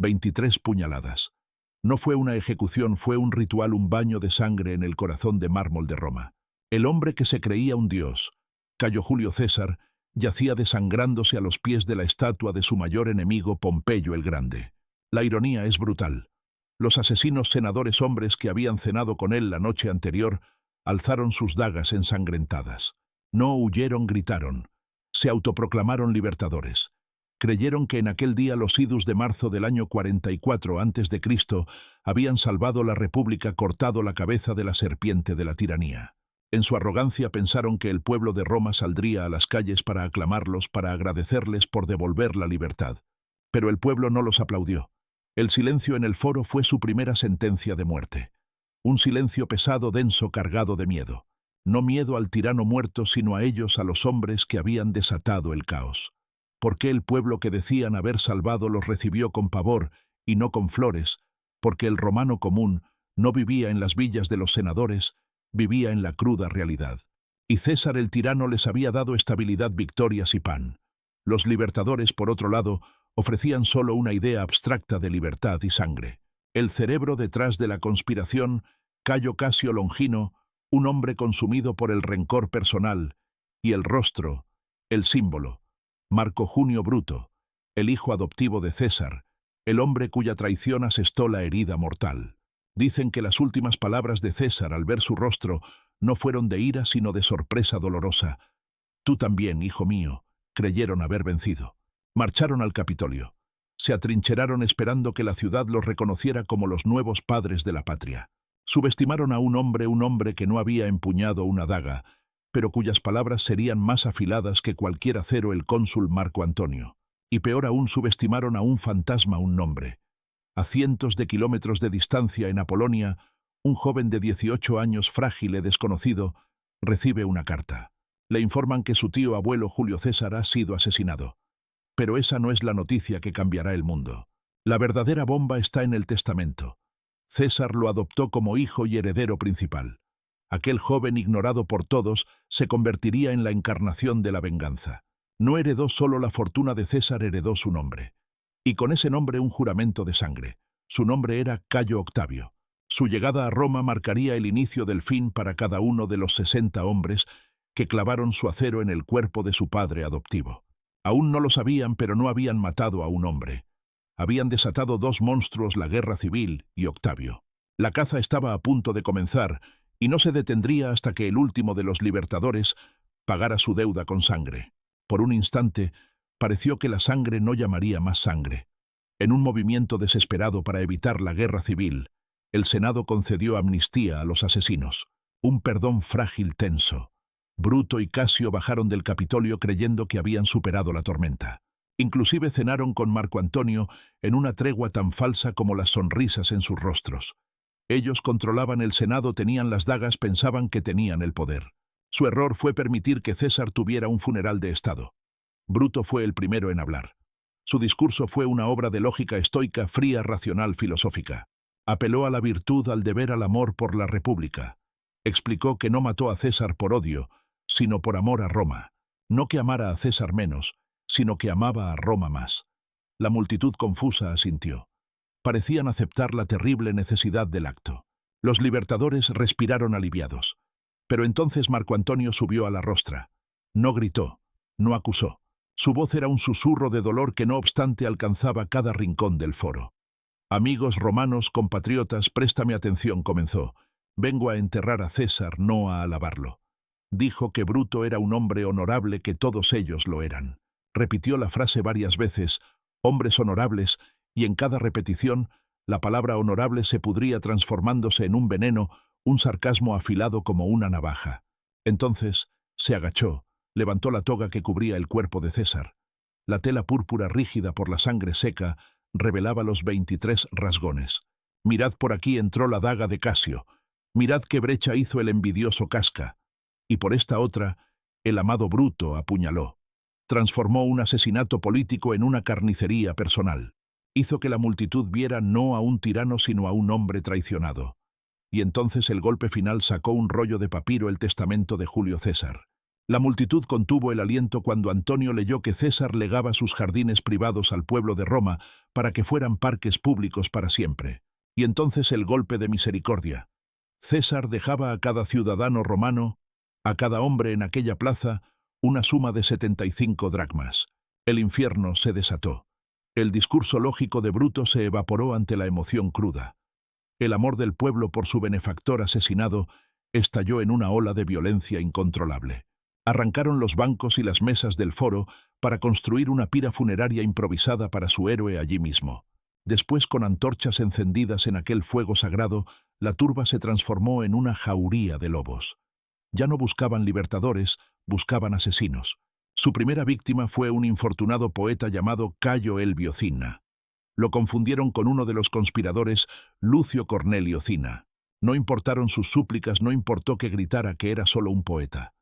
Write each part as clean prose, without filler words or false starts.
23 puñaladas. No fue una ejecución, fue un ritual, un baño de sangre en el corazón de mármol de Roma. El hombre que se creía un dios, Cayo Julio César, yacía desangrándose a los pies de la estatua de su mayor enemigo, Pompeyo el Grande. La ironía es brutal. Los asesinos senadores, hombres que habían cenado con él la noche anterior, alzaron sus dagas ensangrentadas. No huyeron, gritaron. Se autoproclamaron libertadores. Creyeron que en aquel día los idus de marzo del año 44 a.C. habían salvado la república, cortado la cabeza de la serpiente de la tiranía. En su arrogancia pensaron que el pueblo de Roma saldría a las calles para aclamarlos, para agradecerles por devolver la libertad. Pero el pueblo no los aplaudió. El silencio en el foro fue su primera sentencia de muerte. Un silencio pesado, denso, cargado de miedo. No miedo al tirano muerto, sino a ellos, a los hombres que habían desatado el caos. ¿Por qué el pueblo que decían haber salvado los recibió con pavor y no con flores? Porque el romano común no vivía en las villas de los senadores, vivía en la cruda realidad. Y César el tirano les había dado estabilidad, victorias y pan. Los libertadores, por otro lado, ofrecían solo una idea abstracta de libertad y sangre. El cerebro detrás de la conspiración, Cayo Casio Longino, un hombre consumido por el rencor personal, y el rostro, el símbolo, Marco Junio Bruto, el hijo adoptivo de César, el hombre cuya traición asestó la herida mortal. Dicen que las últimas palabras de César al ver su rostro no fueron de ira sino de sorpresa dolorosa. Tú también, hijo mío, creyeron haber vencido. Marcharon al Capitolio. Se atrincheraron esperando que la ciudad los reconociera como los nuevos padres de la patria. Subestimaron a un hombre que no había empuñado una daga, pero cuyas palabras serían más afiladas que cualquier acero, el cónsul Marco Antonio. Y peor aún, subestimaron a un fantasma, un nombre. A cientos de kilómetros de distancia, en Apolonia, un joven de 18 años, frágil y desconocido, recibe una carta. Le informan que su tío abuelo Julio César ha sido asesinado. Pero esa no es la noticia que cambiará el mundo. La verdadera bomba está en el testamento. César lo adoptó como hijo y heredero principal. Aquel joven ignorado por todos se convertiría en la encarnación de la venganza. No heredó solo la fortuna de César, heredó su nombre. Y con ese nombre un juramento de sangre. Su nombre era Cayo Octavio. Su llegada a Roma marcaría el inicio del fin para cada uno de los 60 hombres que clavaron su acero en el cuerpo de su padre adoptivo. Aún no lo sabían, pero no habían matado a un hombre. Habían desatado dos monstruos, la guerra civil y Octavio. La caza estaba a punto de comenzar, y no se detendría hasta que el último de los libertadores pagara su deuda con sangre. Por un instante, pareció que la sangre no llamaría más sangre. En un movimiento desesperado para evitar la guerra civil, el Senado concedió amnistía a los asesinos. Un perdón frágil, tenso. Bruto y Casio bajaron del Capitolio creyendo que habían superado la tormenta. Inclusive cenaron con Marco Antonio en una tregua tan falsa como las sonrisas en sus rostros. Ellos controlaban el Senado, tenían las dagas, pensaban que tenían el poder. Su error fue permitir que César tuviera un funeral de Estado. Bruto fue el primero en hablar. Su discurso fue una obra de lógica estoica, fría, racional, filosófica. Apeló a la virtud, al deber, al amor por la República. Explicó que no mató a César por odio, sino por amor a Roma. No que amara a César menos, sino que amaba a Roma más. La multitud confusa asintió. Parecían aceptar la terrible necesidad del acto. Los libertadores respiraron aliviados. Pero entonces Marco Antonio subió a la rostra. No gritó, no acusó. Su voz era un susurro de dolor que no obstante alcanzaba cada rincón del foro. Amigos romanos, compatriotas, préstame atención, comenzó. Vengo a enterrar a César, no a alabarlo. Dijo que Bruto era un hombre honorable, que todos ellos lo eran. Repitió la frase varias veces, hombres honorables, y en cada repetición, la palabra honorable se pudría transformándose en un veneno, un sarcasmo afilado como una navaja. Entonces, se agachó, levantó la toga que cubría el cuerpo de César. La tela púrpura rígida por la sangre seca revelaba los 23 rasgones. Mirad, por aquí entró la daga de Casio. Mirad qué brecha hizo el envidioso Casca. Y por esta otra, el amado Bruto apuñaló. Transformó un asesinato político en una carnicería personal. Hizo que la multitud viera no a un tirano sino a un hombre traicionado. Y entonces el golpe final sacó un rollo de papiro, el testamento de Julio César. La multitud contuvo el aliento cuando Antonio leyó que César legaba sus jardines privados al pueblo de Roma para que fueran parques públicos para siempre. Y entonces el golpe de misericordia. César dejaba a cada ciudadano romano, a cada hombre en aquella plaza, una suma de 75 dracmas. El infierno se desató. El discurso lógico de Bruto se evaporó ante la emoción cruda. El amor del pueblo por su benefactor asesinado estalló en una ola de violencia incontrolable. Arrancaron los bancos y las mesas del foro para construir una pira funeraria improvisada para su héroe allí mismo. Después, con antorchas encendidas en aquel fuego sagrado, la turba se transformó en una jauría de lobos. Ya no buscaban libertadores, buscaban asesinos. Su primera víctima fue un infortunado poeta llamado Cayo Elvio Cinna. Lo confundieron con uno de los conspiradores, Lucio Cornelio Cinna. No importaron sus súplicas, no importó que gritara que era solo un poeta.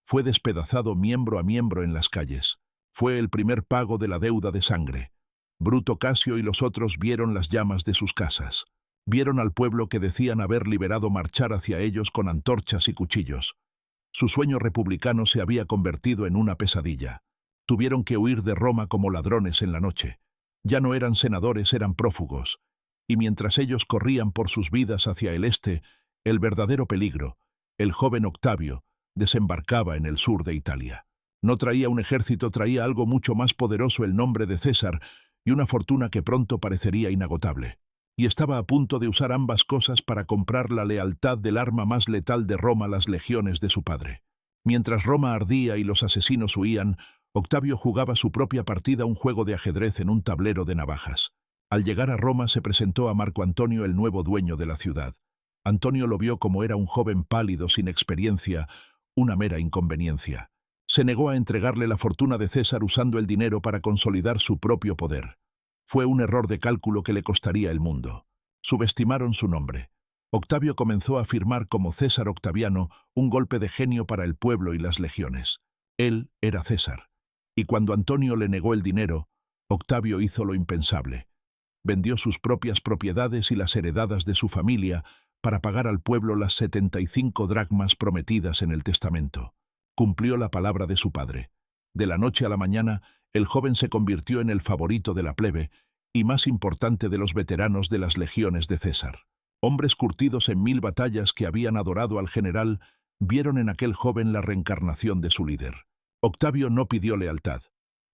Fue despedazado miembro a miembro en las calles. Fue el primer pago de la deuda de sangre. Bruto Casio y los otros vieron las llamas de sus casas. Vieron al pueblo que decían haber liberado marchar hacia ellos con antorchas y cuchillos. Su sueño republicano se había convertido en una pesadilla. Tuvieron que huir de Roma como ladrones en la noche. Ya no eran senadores, eran prófugos. Y mientras ellos corrían por sus vidas hacia el este, el verdadero peligro, el joven Octavio, desembarcaba en el sur de Italia. No traía un ejército, traía algo mucho más poderoso, el nombre de César, y una fortuna que pronto parecería inagotable. Y estaba a punto de usar ambas cosas para comprar la lealtad del arma más letal de Roma, las legiones de su padre. Mientras Roma ardía y los asesinos huían, Octavio jugaba su propia partida, un juego de ajedrez en un tablero de navajas. Al llegar a Roma se presentó a Marco Antonio, el nuevo dueño de la ciudad. Antonio lo vio como era un joven pálido, sin experiencia, una mera inconveniencia. Se negó a entregarle la fortuna de César usando el dinero para consolidar su propio poder. Fue un error de cálculo que le costaría el mundo. Subestimaron su nombre. Octavio comenzó a afirmar como César Octaviano, un golpe de genio para el pueblo y las legiones. Él era César. Y cuando Antonio le negó el dinero, Octavio hizo lo impensable. Vendió sus propias propiedades y las heredadas de su familia para pagar al pueblo las 75 dracmas prometidas en el testamento. Cumplió la palabra de su padre. De la noche a la mañana, el joven se convirtió en el favorito de la plebe y más importante de los veteranos de las legiones de César. Hombres curtidos en 1000 batallas que habían adorado al general, vieron en aquel joven la reencarnación de su líder. Octavio no pidió lealtad.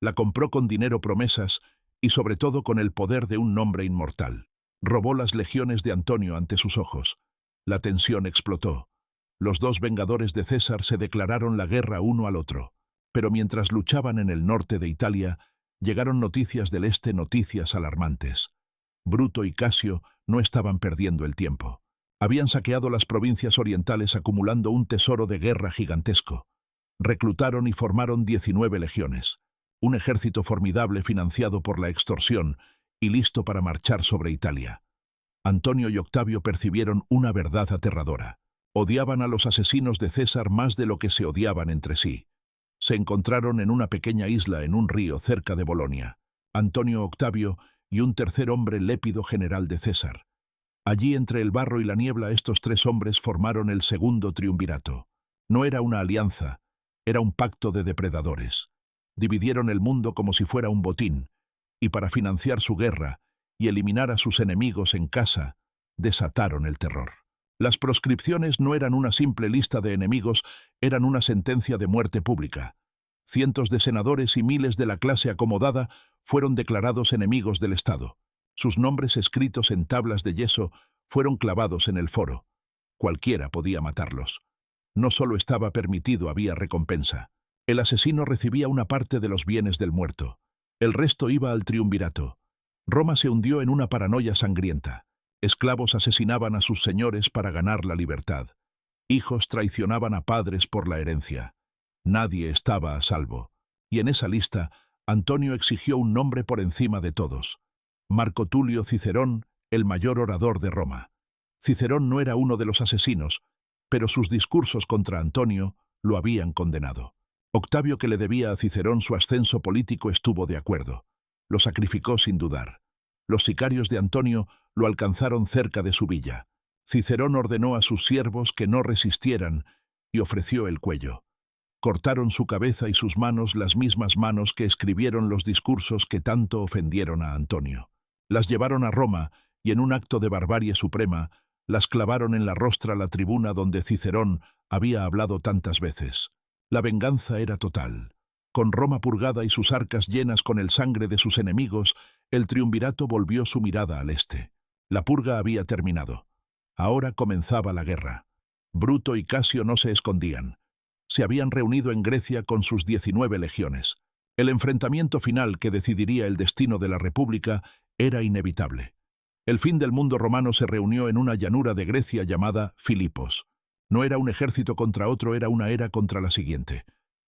La compró con dinero, promesas y sobre todo con el poder de un nombre inmortal. Robó las legiones de Antonio ante sus ojos. La tensión explotó. Los dos vengadores de César se declararon la guerra uno al otro. Pero mientras luchaban en el norte de Italia, llegaron noticias del este, noticias alarmantes. Bruto y Casio no estaban perdiendo el tiempo. Habían saqueado las provincias orientales acumulando un tesoro de guerra gigantesco. Reclutaron y formaron 19 legiones, un ejército formidable financiado por la extorsión y listo para marchar sobre Italia. Antonio y Octavio percibieron una verdad aterradora. Odiaban a los asesinos de César más de lo que se odiaban entre sí. Se encontraron en una pequeña isla en un río cerca de Bolonia. Antonio, Octavio y un tercer hombre, Lépido, general de César. Allí, entre el barro y la niebla, estos tres hombres formaron el segundo triunvirato. No era una alianza, era un pacto de depredadores. Dividieron el mundo como si fuera un botín, y para financiar su guerra y eliminar a sus enemigos en casa, desataron el terror. Las proscripciones no eran una simple lista de enemigos, eran una sentencia de muerte pública. Cientos de senadores y miles de la clase acomodada fueron declarados enemigos del Estado. Sus nombres escritos en tablas de yeso fueron clavados en el foro. Cualquiera podía matarlos. No solo estaba permitido, había recompensa. El asesino recibía una parte de los bienes del muerto. El resto iba al triunvirato. Roma se hundió en una paranoia sangrienta. Esclavos asesinaban a sus señores para ganar la libertad. Hijos traicionaban a padres por la herencia. Nadie estaba a salvo. Y en esa lista, Antonio exigió un nombre por encima de todos. Marco Tulio Cicerón, el mayor orador de Roma. Cicerón no era uno de los asesinos, pero sus discursos contra Antonio lo habían condenado. Octavio, que le debía a Cicerón su ascenso político, estuvo de acuerdo. Lo sacrificó sin dudar. Los sicarios de Antonio lo alcanzaron cerca de su villa. Cicerón ordenó a sus siervos que no resistieran y ofreció el cuello. Cortaron su cabeza y sus manos, las mismas manos que escribieron los discursos que tanto ofendieron a Antonio. Las llevaron a Roma y en un acto de barbarie suprema, las clavaron en la rostra la tribuna donde Cicerón había hablado tantas veces. La venganza era total. Con Roma purgada y sus arcas llenas con el sangre de sus enemigos, el triunvirato volvió su mirada al este. La purga había terminado. Ahora comenzaba la guerra. Bruto y Casio no se escondían. Se habían reunido en Grecia con sus 19 legiones. El enfrentamiento final que decidiría el destino de la República era inevitable. El fin del mundo romano se reunió en una llanura de Grecia llamada Filipos. No era un ejército contra otro, era una era contra la siguiente.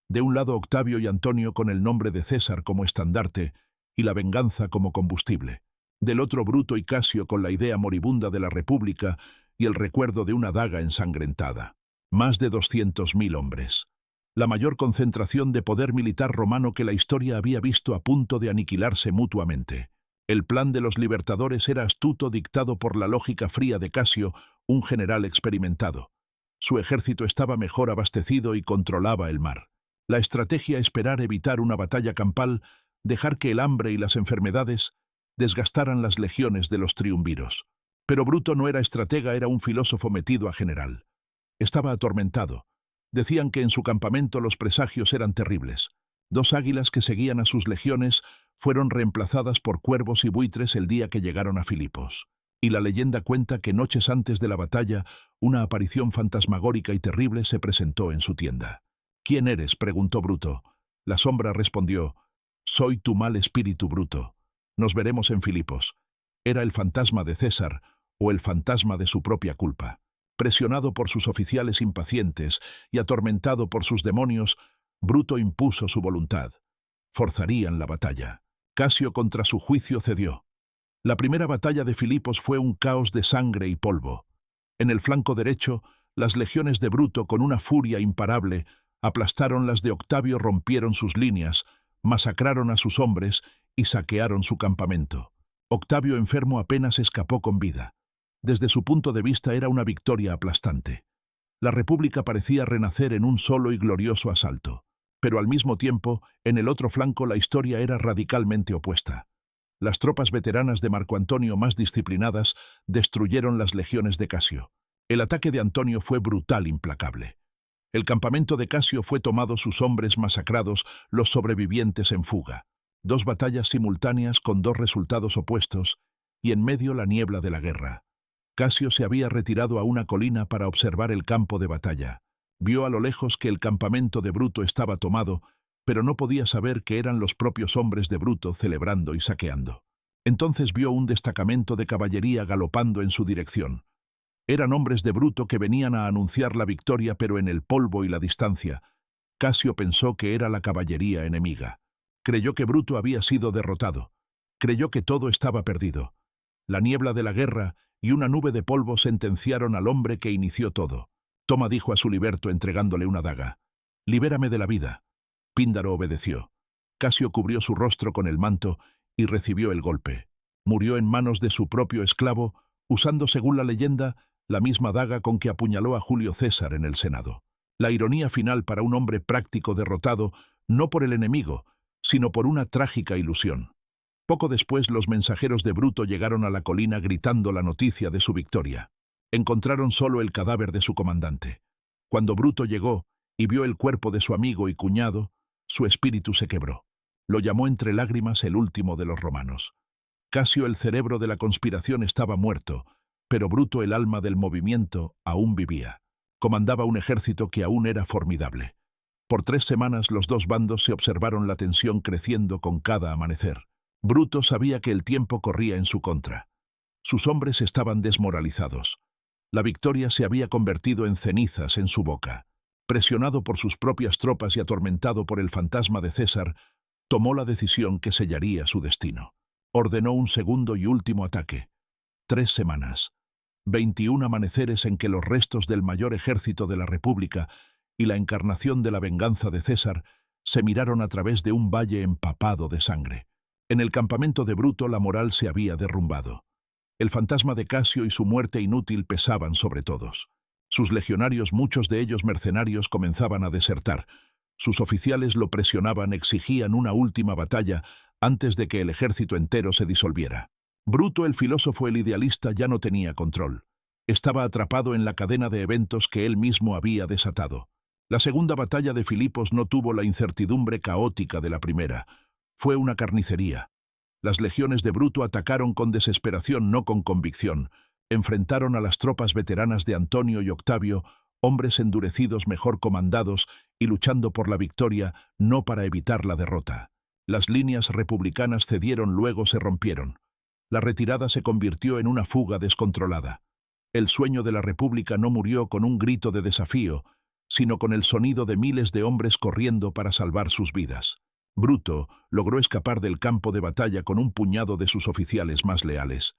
De un lado Octavio y Antonio con el nombre de César como estandarte y la venganza como combustible. Del otro Bruto y Casio con la idea moribunda de la República y el recuerdo de una daga ensangrentada. Más de 200.000 hombres. La mayor concentración de poder militar romano que la historia había visto a punto de aniquilarse mutuamente. El plan de los libertadores era astuto, dictado por la lógica fría de Casio, un general experimentado. Su ejército estaba mejor abastecido y controlaba el mar. La estrategia esperar evitar una batalla campal, dejar que el hambre y las enfermedades desgastaran las legiones de los triunviros. Pero Bruto no era estratega, era un filósofo metido a general. Estaba atormentado. Decían que en su campamento los presagios eran terribles. 2 águilas que seguían a sus legiones fueron reemplazadas por cuervos y buitres el día que llegaron a Filipos. Y la leyenda cuenta que noches antes de la batalla, una aparición fantasmagórica y terrible se presentó en su tienda. «¿Quién eres?», preguntó Bruto. La sombra respondió: «Soy tu mal espíritu, Bruto. Nos veremos en Filipos». Era el fantasma de César o el fantasma de su propia culpa. Presionado por sus oficiales impacientes y atormentado por sus demonios, Bruto impuso su voluntad. Forzarían la batalla. Casio contra su juicio cedió. La primera batalla de Filipos fue un caos de sangre y polvo. En el flanco derecho, las legiones de Bruto, con una furia imparable, aplastaron las de Octavio, rompieron sus líneas, masacraron a sus hombres y saquearon su campamento. Octavio, enfermo, apenas escapó con vida. Desde su punto de vista era una victoria aplastante. La República parecía renacer en un solo y glorioso asalto. Pero al mismo tiempo, en el otro flanco la historia era radicalmente opuesta. Las tropas veteranas de Marco Antonio, más disciplinadas, destruyeron las legiones de Casio. El ataque de Antonio fue brutal, implacable. El campamento de Casio fue tomado, sus hombres masacrados, los sobrevivientes en fuga. 2 batallas simultáneas con 2 resultados opuestos, y en medio la niebla de la guerra. Casio se había retirado a una colina para observar el campo de batalla. Vio a lo lejos que el campamento de Bruto estaba tomado, pero no podía saber que eran los propios hombres de Bruto celebrando y saqueando. Entonces vio un destacamento de caballería galopando en su dirección. Eran hombres de Bruto que venían a anunciar la victoria, pero en el polvo y la distancia, Casio pensó que era la caballería enemiga. Creyó que Bruto había sido derrotado. Creyó que todo estaba perdido. La niebla de la guerra y una nube de polvo sentenciaron al hombre que inició todo. «Toma», dijo a su liberto entregándole una daga. «Libérame de la vida». Píndaro obedeció. Casio cubrió su rostro con el manto y recibió el golpe. Murió en manos de su propio esclavo, usando, según la leyenda, la misma daga con que apuñaló a Julio César en el Senado. La ironía final para un hombre práctico derrotado, no por el enemigo, sino por una trágica ilusión. Poco después, los mensajeros de Bruto llegaron a la colina gritando la noticia de su victoria. Encontraron solo el cadáver de su comandante. Cuando Bruto llegó y vio el cuerpo de su amigo y cuñado, su espíritu se quebró. Lo llamó entre lágrimas el último de los romanos. Casio, el cerebro de la conspiración, estaba muerto, pero Bruto, el alma del movimiento, aún vivía. Comandaba un ejército que aún era formidable. Por 3 semanas los 2 bandos se observaron la tensión creciendo con cada amanecer. Bruto sabía que el tiempo corría en su contra. Sus hombres estaban desmoralizados. La victoria se había convertido en cenizas en su boca. Presionado por sus propias tropas y atormentado por el fantasma de César, tomó la decisión que sellaría su destino. Ordenó un segundo y último ataque. 3 semanas. 21 amaneceres en que los restos del mayor ejército de la República y la encarnación de la venganza de César se miraron a través de un valle empapado de sangre. En el campamento de Bruto la moral se había derrumbado. El fantasma de Casio y su muerte inútil pesaban sobre todos. Sus legionarios, muchos de ellos mercenarios, comenzaban a desertar. Sus oficiales lo presionaban, exigían una última batalla antes de que el ejército entero se disolviera. Bruto, el filósofo, el idealista, ya no tenía control. Estaba atrapado en la cadena de eventos que él mismo había desatado. La segunda batalla de Filipos no tuvo la incertidumbre caótica de la primera. Fue una carnicería. Las legiones de Bruto atacaron con desesperación, no con convicción. Enfrentaron a las tropas veteranas de Antonio y Octavio, hombres endurecidos, mejor comandados y luchando por la victoria, no para evitar la derrota. Las líneas republicanas cedieron, luego se rompieron. La retirada se convirtió en una fuga descontrolada. El sueño de la República no murió con un grito de desafío, sino con el sonido de miles de hombres corriendo para salvar sus vidas. Bruto logró escapar del campo de batalla con un puñado de sus oficiales más leales.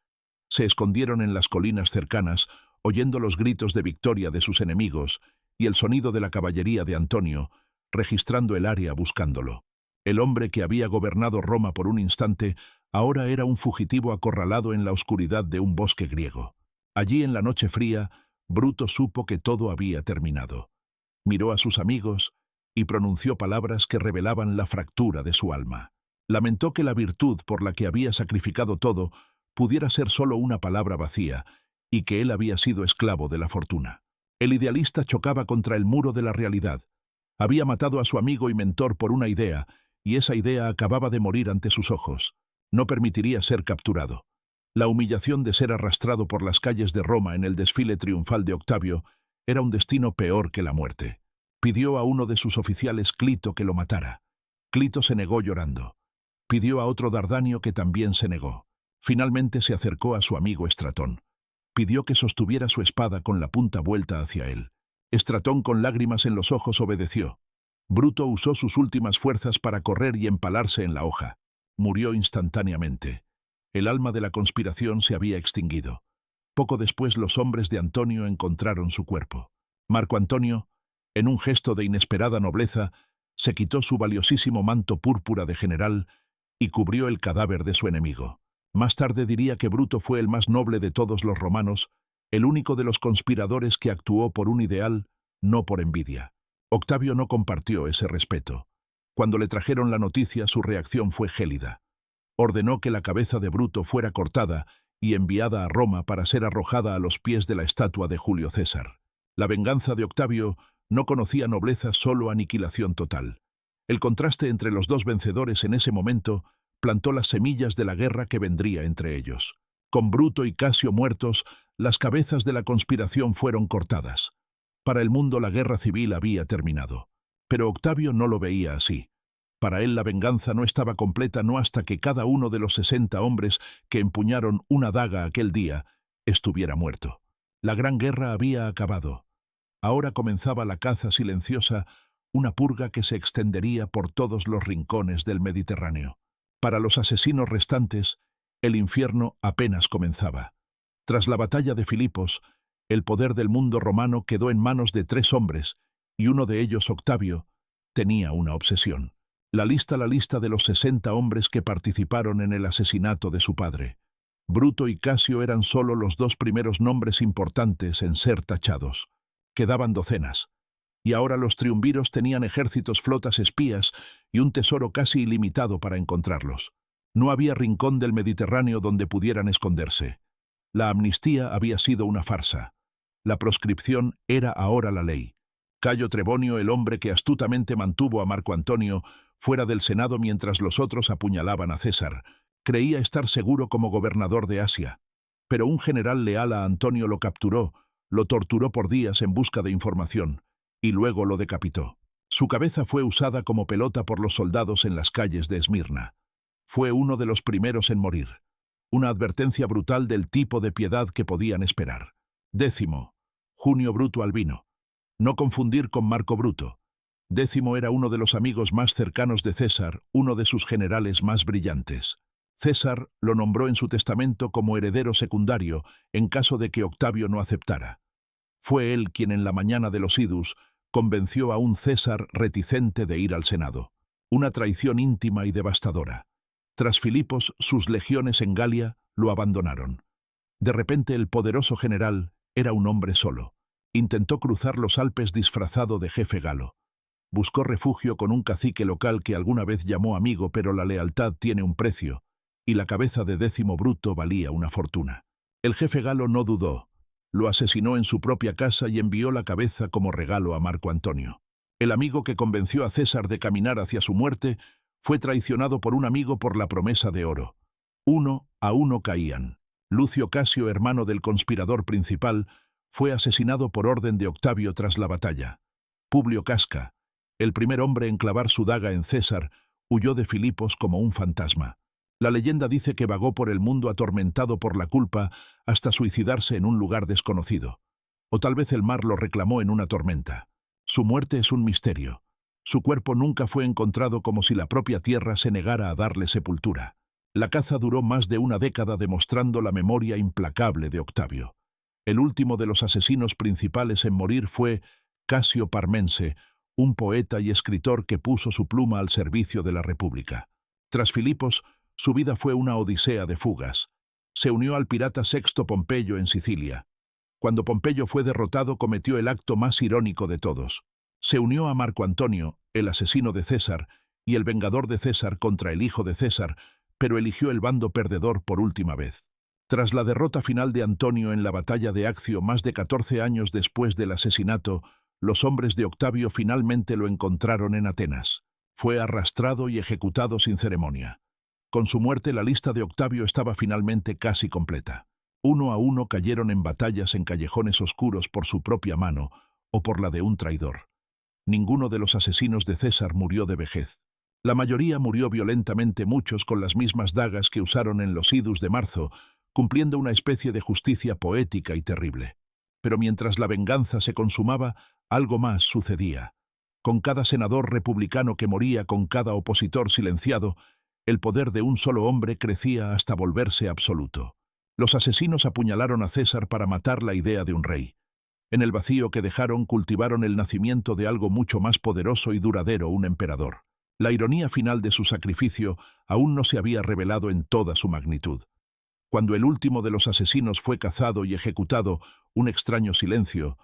Se escondieron en las colinas cercanas, oyendo los gritos de victoria de sus enemigos y el sonido de la caballería de Antonio, registrando el área buscándolo. El hombre que había gobernado Roma por un instante, ahora era un fugitivo acorralado en la oscuridad de un bosque griego. Allí, en la noche fría, Bruto supo que todo había terminado. Miró a sus amigos y pronunció palabras que revelaban la fractura de su alma. Lamentó que la virtud por la que había sacrificado todo pudiera ser solo una palabra vacía, y que él había sido esclavo de la fortuna. El idealista chocaba contra el muro de la realidad. Había matado a su amigo y mentor por una idea, y esa idea acababa de morir ante sus ojos. No permitiría ser capturado. La humillación de ser arrastrado por las calles de Roma en el desfile triunfal de Octavio era un destino peor que la muerte. Pidió a uno de sus oficiales, Clito, que lo matara. Clito se negó llorando. Pidió a otro, Dardanio, que también se negó. Finalmente se acercó a su amigo Estratón. Pidió que sostuviera su espada con la punta vuelta hacia él. Estratón, con lágrimas en los ojos, obedeció. Bruto usó sus últimas fuerzas para correr y empalarse en la hoja. Murió instantáneamente. El alma de la conspiración se había extinguido. Poco después, los hombres de Antonio encontraron su cuerpo. Marco Antonio, en un gesto de inesperada nobleza, se quitó su valiosísimo manto púrpura de general y cubrió el cadáver de su enemigo. Más tarde diría que Bruto fue el más noble de todos los romanos, el único de los conspiradores que actuó por un ideal, no por envidia. Octavio no compartió ese respeto. Cuando le trajeron la noticia, su reacción fue gélida. Ordenó que la cabeza de Bruto fuera cortada y enviada a Roma para ser arrojada a los pies de la estatua de Julio César. La venganza de Octavio no conocía nobleza, solo aniquilación total. El contraste entre los dos vencedores en ese momento plantó las semillas de la guerra que vendría entre ellos. Con Bruto y Casio muertos, las cabezas de la conspiración fueron cortadas. Para el mundo la guerra civil había terminado. Pero Octavio no lo veía así. Para él la venganza no estaba completa no hasta que cada uno de los 60 hombres que empuñaron una daga aquel día estuviera muerto. La gran guerra había acabado. Ahora comenzaba la caza silenciosa, una purga que se extendería por todos los rincones del Mediterráneo. Para los asesinos restantes, el infierno apenas comenzaba. Tras la batalla de Filipos, el poder del mundo romano quedó en manos de 3 hombres, y uno de ellos, Octavio, tenía una obsesión. La lista de los 60 hombres que participaron en el asesinato de su padre. Bruto y Casio eran solo los 2 primeros nombres importantes en ser tachados. Quedaban docenas. Y ahora los triunviros tenían ejércitos, flotas, espías y un tesoro casi ilimitado para encontrarlos. No había rincón del Mediterráneo donde pudieran esconderse. La amnistía había sido una farsa. La proscripción era ahora la ley. Cayo Trebonio, el hombre que astutamente mantuvo a Marco Antonio fuera del Senado mientras los otros apuñalaban a César, creía estar seguro como gobernador de Asia. Pero un general leal a Antonio lo capturó, lo torturó por días en busca de información, y luego lo decapitó. Su cabeza fue usada como pelota por los soldados en las calles de Esmirna. Fue uno de los primeros en morir. Una advertencia brutal del tipo de piedad que podían esperar. 10. Junio Bruto Albino. No confundir con Marco Bruto. 10 era uno de los amigos más cercanos de César, uno de sus generales más brillantes. César lo nombró en su testamento como heredero secundario en caso de que Octavio no aceptara. Fue él quien en la mañana de los idus convenció a un César reticente de ir al Senado. Una traición íntima y devastadora. Tras Filipos, sus legiones en Galia lo abandonaron. De repente el poderoso general era un hombre solo. Intentó cruzar los Alpes disfrazado de jefe galo. Buscó refugio con un cacique local que alguna vez llamó amigo, pero la lealtad tiene un precio, y la cabeza de Décimo Bruto valía una fortuna. El jefe galo no dudó. Lo asesinó en su propia casa y envió la cabeza como regalo a Marco Antonio. El amigo que convenció a César de caminar hacia su muerte fue traicionado por un amigo por la promesa de oro. 1-1 caían. Lucio Casio, hermano del conspirador principal, fue asesinado por orden de Octavio tras la batalla. Publio Casca, el primer hombre en clavar su daga en César, huyó de Filipos como un fantasma. La leyenda dice que vagó por el mundo atormentado por la culpa hasta suicidarse en un lugar desconocido. O tal vez el mar lo reclamó en una tormenta. Su muerte es un misterio. Su cuerpo nunca fue encontrado, como si la propia tierra se negara a darle sepultura. La caza duró más de una década, demostrando la memoria implacable de Octavio. El último de los asesinos principales en morir fue Casio Parmense, un poeta y escritor que puso su pluma al servicio de la República. Tras Filipos, su vida fue una odisea de fugas. Se unió al pirata Sexto Pompeyo en Sicilia. Cuando Pompeyo fue derrotado, cometió el acto más irónico de todos. Se unió a Marco Antonio, el asesino de César, y el vengador de César contra el hijo de César, pero eligió el bando perdedor por última vez. Tras la derrota final de Antonio en la batalla de Accio, más de 14 años después del asesinato, los hombres de Octavio finalmente lo encontraron en Atenas. Fue arrastrado y ejecutado sin ceremonia. Con su muerte, la lista de Octavio estaba finalmente casi completa. 1-1 cayeron en batallas en callejones oscuros por su propia mano o por la de un traidor. Ninguno de los asesinos de César murió de vejez. La mayoría murió violentamente, muchos con las mismas dagas que usaron en los idus de marzo, cumpliendo una especie de justicia poética y terrible. Pero mientras la venganza se consumaba, algo más sucedía. Con cada senador republicano que moría, con cada opositor silenciado, el poder de un solo hombre crecía hasta volverse absoluto. Los asesinos apuñalaron a César para matar la idea de un rey. En el vacío que dejaron, cultivaron el nacimiento de algo mucho más poderoso y duradero, un emperador. La ironía final de su sacrificio aún no se había revelado en toda su magnitud. Cuando el último de los asesinos fue cazado y ejecutado, un extraño silencio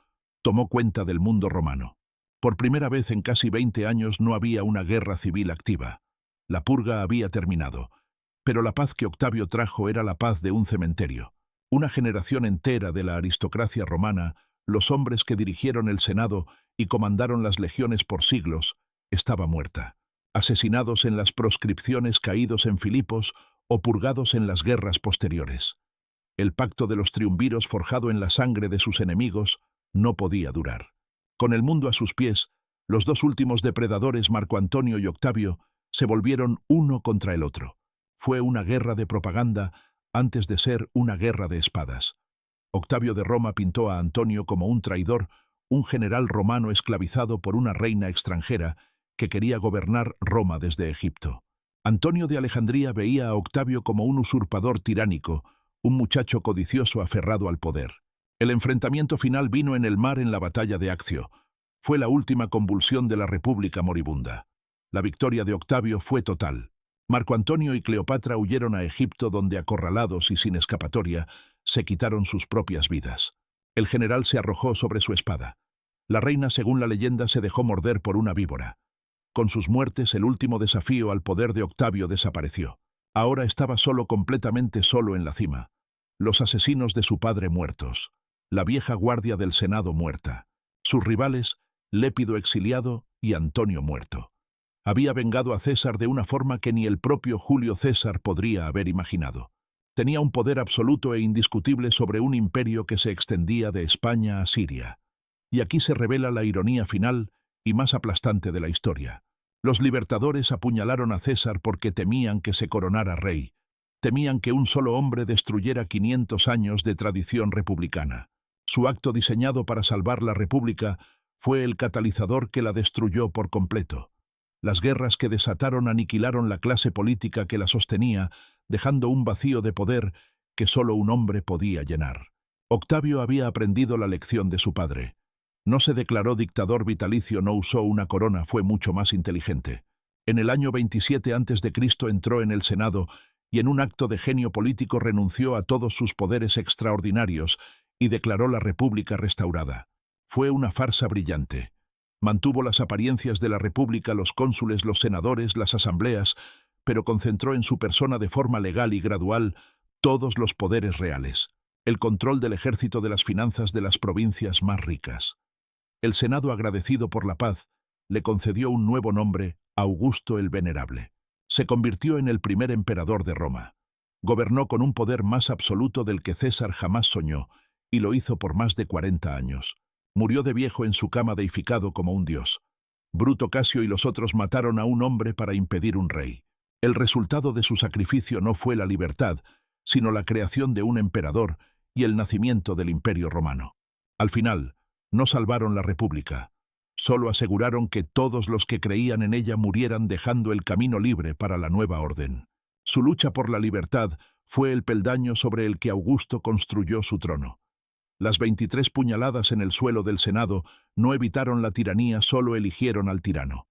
tomó cuenta del mundo romano. Por primera vez en casi 20 años no había una guerra civil activa. La purga había terminado, pero la paz que Octavio trajo era la paz de un cementerio. Una generación entera de la aristocracia romana, los hombres que dirigieron el Senado y comandaron las legiones por siglos, estaba muerta. Asesinados en las proscripciones, caídos en Filipos o purgados en las guerras posteriores. El pacto de los triunviros, forjado en la sangre de sus enemigos, no podía durar. Con el mundo a sus pies, los dos últimos depredadores, Marco Antonio y Octavio, se volvieron uno contra el otro. Fue una guerra de propaganda antes de ser una guerra de espadas. Octavio de Roma pintó a Antonio como un traidor, un general romano esclavizado por una reina extranjera que quería gobernar Roma desde Egipto. Antonio de Alejandría veía a Octavio como un usurpador tiránico, un muchacho codicioso aferrado al poder. El enfrentamiento final vino en el mar, en la batalla de Accio. Fue la última convulsión de la República moribunda. La victoria de Octavio fue total. Marco Antonio y Cleopatra huyeron a Egipto, donde, acorralados y sin escapatoria, se quitaron sus propias vidas. El general se arrojó sobre su espada. La reina, según la leyenda, se dejó morder por una víbora. Con sus muertes, el último desafío al poder de Octavio desapareció. Ahora estaba solo, completamente solo en la cima. Los asesinos de su padre muertos. La vieja guardia del Senado muerta. Sus rivales, Lépido exiliado y Antonio muerto. Había vengado a César de una forma que ni el propio Julio César podría haber imaginado. Tenía un poder absoluto e indiscutible sobre un imperio que se extendía de España a Siria. Y aquí se revela la ironía final y más aplastante de la historia. Los libertadores apuñalaron a César porque temían que se coronara rey. Temían que un solo hombre destruyera 500 años de tradición republicana. Su acto, diseñado para salvar la República, fue el catalizador que la destruyó por completo. Las guerras que desataron aniquilaron la clase política que la sostenía, dejando un vacío de poder que solo un hombre podía llenar. Octavio había aprendido la lección de su padre. No se declaró dictador vitalicio, no usó una corona, fue mucho más inteligente. En el año 27 a.C. entró en el Senado y en un acto de genio político renunció a todos sus poderes extraordinarios y declaró la República restaurada. Fue una farsa brillante. Mantuvo las apariencias de la República, los cónsules, los senadores, las asambleas, pero concentró en su persona de forma legal y gradual todos los poderes reales, el control del ejército, de las finanzas de las provincias más ricas. El Senado, agradecido por la paz, le concedió un nuevo nombre, Augusto el Venerable. Se convirtió en el primer emperador de Roma. Gobernó con un poder más absoluto del que César jamás soñó, y lo hizo por más de 40 años. Murió de viejo en su cama, deificado como un dios. Bruto, Casio y los otros mataron a un hombre para impedir un rey. El resultado de su sacrificio no fue la libertad, sino la creación de un emperador y el nacimiento del Imperio Romano. Al final, no salvaron la República. Solo aseguraron que todos los que creían en ella murieran, dejando el camino libre para la nueva orden. Su lucha por la libertad fue el peldaño sobre el que Augusto construyó su trono. Las 23 puñaladas en el suelo del Senado no evitaron la tiranía, solo eligieron al tirano.